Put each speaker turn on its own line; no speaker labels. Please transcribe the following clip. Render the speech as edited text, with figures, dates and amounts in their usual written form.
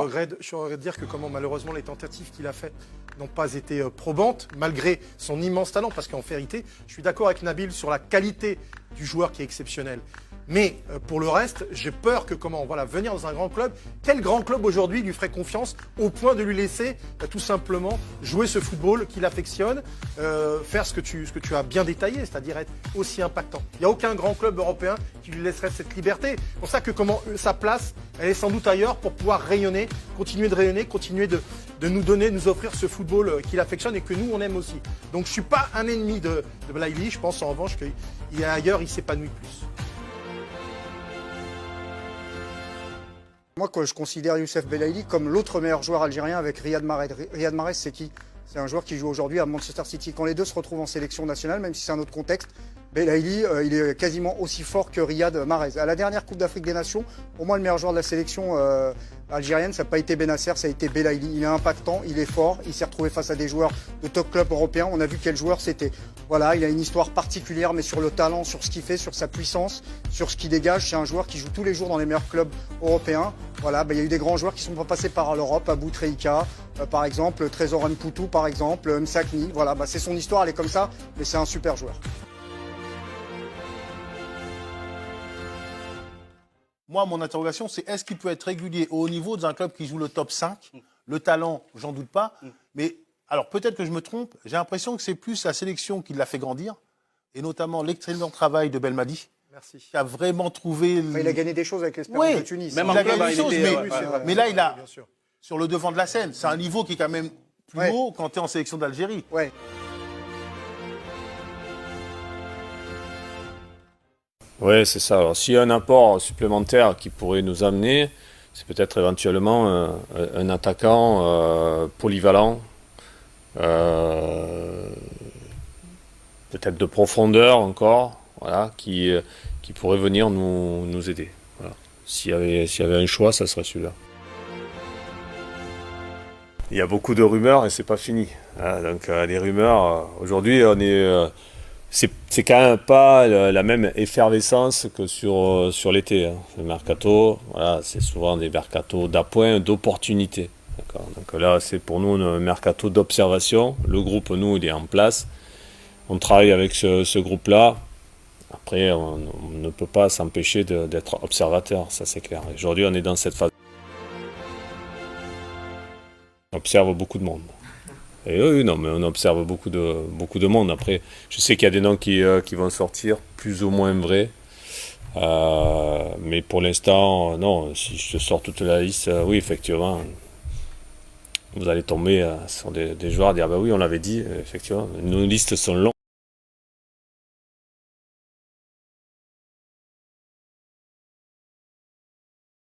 Je suis au regret de dire que malheureusement les tentatives qu'il a faites n'ont pas été probantes, malgré son immense talent, parce qu'en vérité, je suis d'accord avec Nabil sur la qualité du joueur qui est exceptionnel. Mais pour le reste, j'ai peur que venir dans un grand club, quel grand club aujourd'hui lui ferait confiance au point de lui laisser tout simplement jouer ce football qu'il affectionne, faire ce que tu as bien détaillé, c'est-à-dire être aussi impactant. Il n'y a aucun grand club européen qui lui laisserait cette liberté. C'est pour ça que sa place, elle est sans doute ailleurs pour pouvoir rayonner, continuer de nous offrir ce football qu'il affectionne et que nous on aime aussi. Donc je ne suis pas un ennemi de Belaïli, je pense en revanche qu'ailleurs il s'épanouit plus.
Moi, je considère Youssef Belaïli comme l'autre meilleur joueur algérien avec Riyad Mahrez. Riyad Mahrez, c'est qui? C'est un joueur qui joue aujourd'hui à Manchester City. Quand les deux se retrouvent en sélection nationale, même si c'est un autre contexte, Belaïli, il est quasiment aussi fort que Riyad Mahrez. À la dernière Coupe d'Afrique des Nations, pour moi, le meilleur joueur de la sélection algérienne, ça n'a pas été Benasser, ça a été Belaïli. Il est impactant, il est fort, il s'est retrouvé face à des joueurs de top club européens. On a vu quel joueur c'était. Voilà, il a une histoire particulière, mais sur le talent, sur ce qu'il fait, sur sa puissance, sur ce qu'il dégage. C'est un joueur qui joue tous les jours dans les meilleurs clubs européens. Voilà, il y a eu des grands joueurs qui sont pas passés par l'Europe, Abou Treika, par exemple, Trésor Mpoutou, par exemple, Msakni. Voilà, c'est son histoire, elle est comme ça, mais c'est un super joueur.
Moi, mon interrogation, c'est est-ce qu'il peut être régulier au haut niveau dans un club qui joue le top 5? Le talent, j'en doute pas. Mais alors, peut-être que je me trompe, j'ai l'impression que c'est plus la sélection qui l'a fait grandir, et notamment l'excellent travail de Belmadi.
Merci.
Qui a vraiment trouvé...
Il a gagné des choses avec l'Espérance de Tunis.
Même il a gagné des choses, mais là, il a sur le devant de la scène. C'est un niveau qui est quand même plus haut quand tu es en sélection d'Algérie.
Ouais.
Oui, c'est ça. Alors, s'il y a un apport supplémentaire qui pourrait nous amener, c'est peut-être éventuellement un attaquant polyvalent, peut-être de profondeur encore, voilà, qui pourrait venir nous aider. Voilà. S'il y avait un choix, ça serait celui-là. Il y a beaucoup de rumeurs et c'est pas fini. Hein, donc les rumeurs, aujourd'hui, on est... c'est quand même pas la même effervescence que sur l'été. Hein. Le mercato, voilà, c'est souvent des mercatos d'appoint, d'opportunités. Donc là, c'est pour nous un mercato d'observation. Le groupe, nous, il est en place. On travaille avec ce groupe-là. Après, on ne peut pas s'empêcher d'être observateur, ça c'est clair. Aujourd'hui, on est dans cette phase. On observe beaucoup de monde. Et oui, non, mais on observe beaucoup de monde. Après, je sais qu'il y a des noms qui vont sortir, plus ou moins vrais. Mais pour l'instant, non, si je sors toute la liste, oui, effectivement, vous allez tomber sur des joueurs à dire, bah oui, on l'avait dit, effectivement, nos listes sont longues.